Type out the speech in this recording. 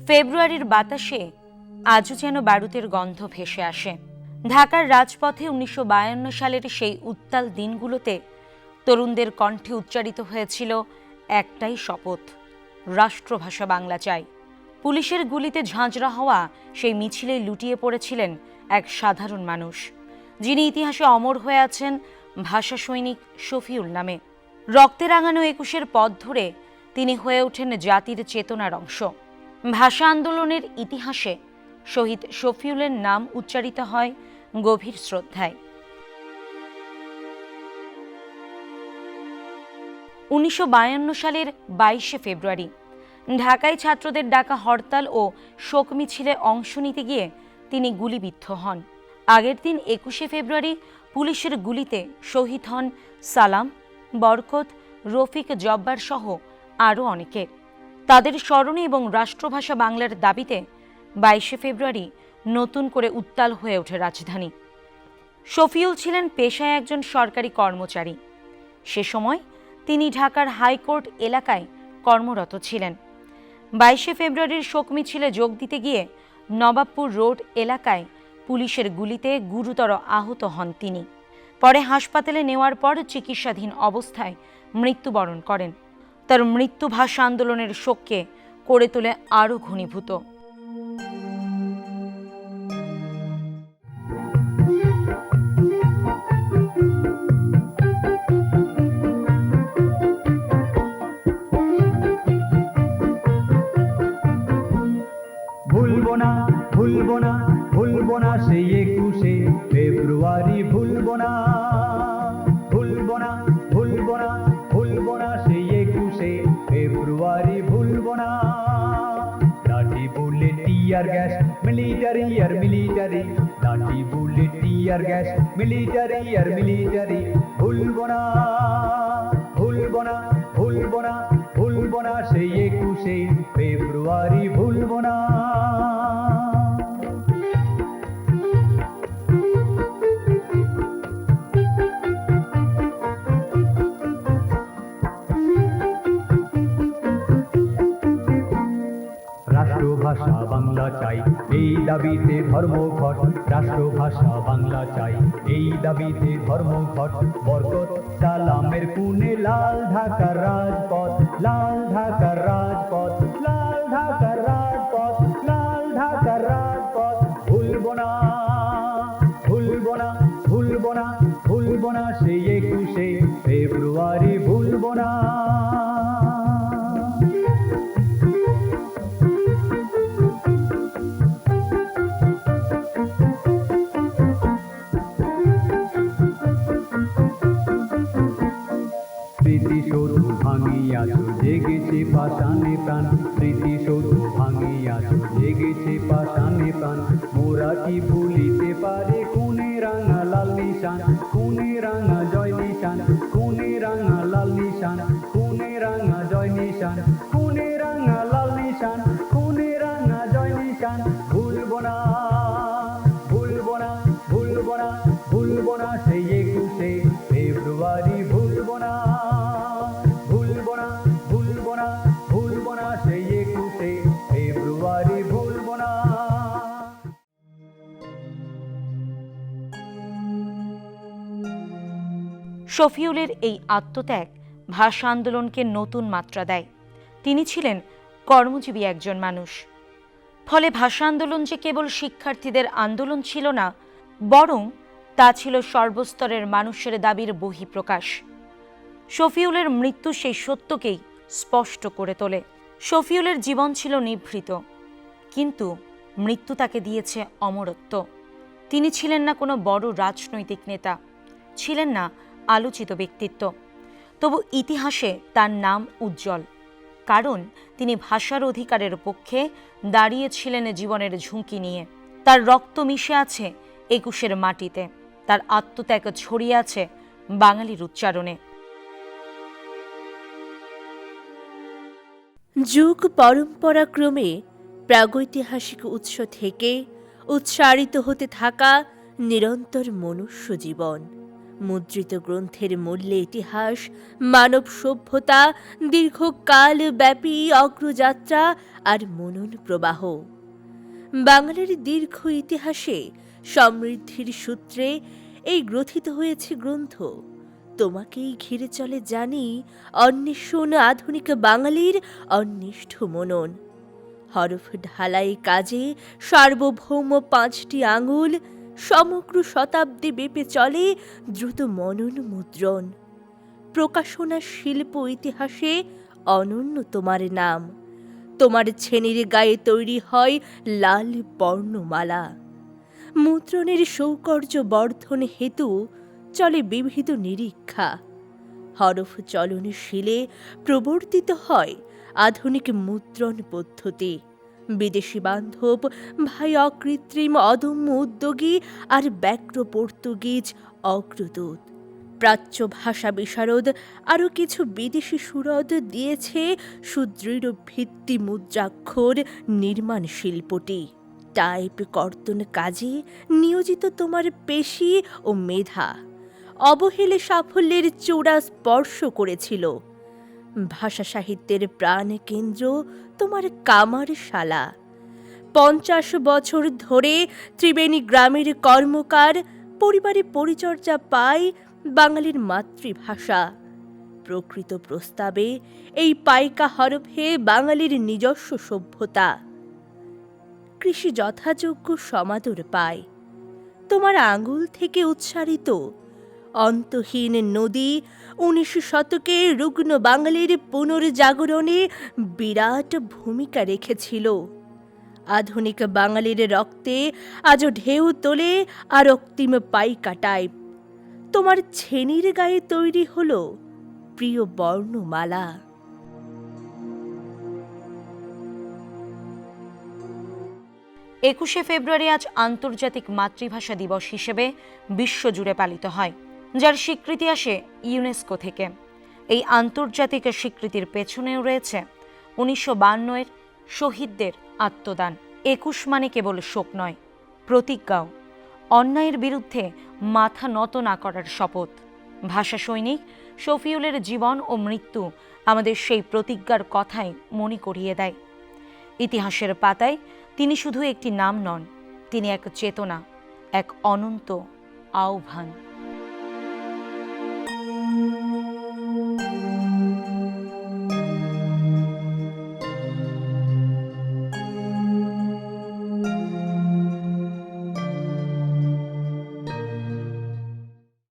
ফেব্রুয়ারির বাতাসে আজও যেন বারুদের গন্ধ ভেসে আসে। ঢাকার রাজপথে ১৯৫২ সালের সেই উত্তাল দিনগুলোতে তরুণদের কণ্ঠে উচ্চারিত হয়েছিল একটাই শপথ, রাষ্ট্রভাষা বাংলা চাই। পুলিশের গুলিতে ঝাঁঝরা হওয়া সেই মিছিলে লুটিয়ে পড়েছিলেন এক সাধারণ মানুষ, যিনি ইতিহাসে অমর হয়ে আছেন ভাষা সৈনিক শফিউল নামে। রক্তে রাঙানো ২১-এর পথ ধরে তিনি হয়ে ওঠেন জাতির চেতনার অংশ। ভাষা আন্দোলনের ইতিহাসে শহীদ শফিউলের নাম উচ্চারিত হয় গভীর শ্রদ্ধায়। ১৯৫২ সালের ২২শে ফেব্রুয়ারি ঢাকায় ছাত্রদের ডাকা হরতাল ও শোক মিছিলে অংশ নিতে গিয়ে তিনি গুলিবিদ্ধ হন। আগের দিন ২১শে ফেব্রুয়ারি পুলিশের গুলিতে শহীদ হন সালাম, বরকত, রফিক, জব্বার সহ আরও অনেকে। তাদের স্মরণে এবং রাষ্ট্রভাষা বাংলার দাবিতে ২২শে ফেব্রুয়ারি নতুন করে উত্তাল হয়ে ওঠে রাজধানী। শফিউল ছিলেন পেশায় একজন সরকারি কর্মচারী। সে সময় তিনি ঢাকার হাইকোর্ট এলাকায় কর্মরত ছিলেন। ২২শে ফেব্রুয়ারির শোক মিছিলে যোগ দিতে গিয়ে নবাবপুর রোড এলাকায় পুলিশের গুলিতে গুরুতর আহত হন তিনি। পরে হাসপাতালে নেওয়ার পর চিকিৎসাধীন অবস্থায় মৃত্যুবরণ করেন। তার মৃত্যু ভাষা আন্দোলনের শোককে করে তোলে আরও ঘনীভূত। ভুলবো না ভুলবো না ভুলবো না সেই ২১শে ফেব্রুয়ারি, ভুলবো না ভুলবো না ভুলবো না ভুলবো না সেই ২১শে ফেব্রুয়ারি, ভুলবো না। লাঠি বুলেট টিয়ার গ্যাস, মিলিটারি আর মিলিটারি, লাঠি বুলেট টিয়ার গ্যাস, মিলিটারি আর মিলিটারি, ভুলবো না ভুলবো না ভুলবো না ভুলবো না সেই ২১শে ফেব্রুয়ারি, ভুলবো না। রাষ্ট্রভাষা বাংলা চাই, এই দাবিতে ধর্মঘট, রাষ্ট্রভাষা বাংলা চাই, এই দাবিতে ধর্মঘট। বরকত সালামের খুনে লাল ঢাকার রাজপথ, লাল ঢাকার রাজপথ, লাল ঢাকার রাজপথ, লাল ঢাকার রাজপথ, ভুলবো না ভুলবো না ভুলবো না ভুলবো না সেই ২১শে ফেব্রুয়ারি, ভুলবো না। স্মৃতিসৌধ ভাঙিয়াছ জেগেছে পাষাণে প্রাণ, স্মৃতিসৌধ ভাঙিয়াছ জেগেছে পাষাণে প্রাণ, মোরা কি ভুলিতে পারে খুনে রাঙা লাল নিশান, খুনে রাঙা জয় নিশান, খুনে রাঙা লাল নিশান, খুনে রাঙা জয় নিশান, খুনে রাঙা লাল নিশান, খুনে রাঙা জয় নিশান, ভুলবো না ভুলবো না ভুলবো না ভুলবো না সেই ২১শে ফেব্রুয়ারি, ভুলবো না ভুলবো না ভুলবো না ভুলবো না সেই ২১শে ফেব্রুয়ারি, ভুলবো না। শফিউলের এই আত্মত্যাগ ভাষা আন্দোলনকে নতুন মাত্রা দেয়। তিনি ছিলেন কর্মজীবী একজন মানুষ। ফলে ভাষা আন্দোলন যে কেবল শিক্ষার্থীদের আন্দোলন ছিল না, বরং তা ছিল সর্বস্তরের মানুষের দাবির বহিঃপ্রকাশ। শফিউলের মৃত্যু সেই সত্যকেই স্পষ্ট করে তোলে। শফিউলের জীবন ছিল নিভৃত, কিন্তু মৃত্যু তাকে দিয়েছে অমরত্ব। তিনি ছিলেন না কোনো বড় রাজনৈতিক নেতা, ছিলেন না আলোচিত ব্যক্তিত্ব, তবু ইতিহাসে তার নাম উজ্জ্বল, কারণ তিনি ভাষার অধিকারের পক্ষে দাঁড়িয়েছিলেন জীবনের ঝুঁকি নিয়ে। তার রক্ত মিশে আছে ২১-এর মাটিতে, তার আত্মত্যাগ ছড়িয়ে আছে বাঙালির উচ্চারণে। যুগ পরম্পরাক্রমে প্রাগৈতিহাসিক উৎস থেকে উচ্চারিত হতে থাকা নিরন্তর মনুষ্য জীবন, মুদ্রিত গ্রন্থের মূল্যে ইতিহাস, মানব সভ্যতা, দীর্ঘকাল ব্যাপী অগ্রযাত্রা আর মনন প্রবাহ। বাঙালির দীর্ঘ ইতিহাসে সমৃদ্ধির সূত্রে এই গ্রথিত হয়েছে গ্রন্থ। তোমাকেই ঘিরে চলে জানি অন্বেষণ আধুনিক বাঙালির অন্বিষ্ঠ মনন। হরফ ঢালাই কাজে সার্বভৌম 5টি আঙুল, সমগ্র শতাব্দী বেপে চলে দ্রুত মনন মুদ্রণ। প্রকাশনা শিল্প ইতিহাসে অনন্য তোমার নাম। তোমার ছেনির গায়ে তৈরি হয় লাল বর্ণমালা। মুদ্রণের সৌকর্য বর্ধন হেতু চলে বিবিধ নিরীক্ষা। হরফ চলনশীলে প্রবর্তিত হয় আধুনিক মুদ্রণ পদ্ধতি। বিদেশি বান্ধব ভাই অকৃত্রিম অদম্য উদ্যোগী আর ব্যগ্র পর্তুগিজ অগ্রদূত। প্রাচ্য ভাষা বিশারদ আরও কিছু বিদেশি সুরদ দিয়েছে সুদৃঢ় ভিত্তি মুদ্রাক্ষর নির্মাণ শিল্পটি। টাইপ কর্তন কাজে নিয়োজিত তোমার পেশি ও মেধা অবহেলে সাফল্যের চূড়া স্পর্শ করেছিল। ভাষা সাহিত্যের প্রাণ কেন্দ্র তোমার কামারশালা। 50 বছর ধরে ত্রিবেণী গ্রামের কর্মকার পরিবারে পরিচর্যা পায় বাঙালির মাতৃভাষা। প্রকৃত প্রস্তাবে এই পাইকা হরফে বাঙালির নিজস্ব সভ্যতা। কৃষি যথাযোগ্য সমাদর পায়। তোমার আঙুল থেকে উচ্চারিত অন্তহীন নদী 19 শতকে রুগ্ন বাঙালির পুনর্জাগরণে বিরাট ভূমিকা রেখেছিল। আধুনিক বাঙালির রক্তে আজও ঢেউ তোলে আর অক্তিম পাইকা টাইপ। তোমার ছেনির গায়ে তৈরি হলো প্রিয় বর্ণমালা। 21শে ফেব্রুয়ারি আজ আন্তর্জাতিক মাতৃভাষা দিবস হিসেবে বিশ্বজুড়ে পালিত হয়, যার স্বীকৃতি আসে ইউনেস্কো থেকে। এই আন্তর্জাতিক স্বীকৃতির পেছনেও রয়েছে 1952-এর শহীদদের আত্মদান। 21 মানে কেবল শোক নয়, প্রতিজ্ঞাও। অন্যায়ের বিরুদ্ধে মাথা নত না করার শপথ। ভাষা সৈনিক শফিউলের জীবন ও মৃত্যু আমাদের সেই প্রতিজ্ঞার কথাই মনে করিয়ে দেয়। ইতিহাসের পাতায় তিনি শুধু একটি নাম নন, তিনি এক চেতনা, এক অনন্ত আহ্বান।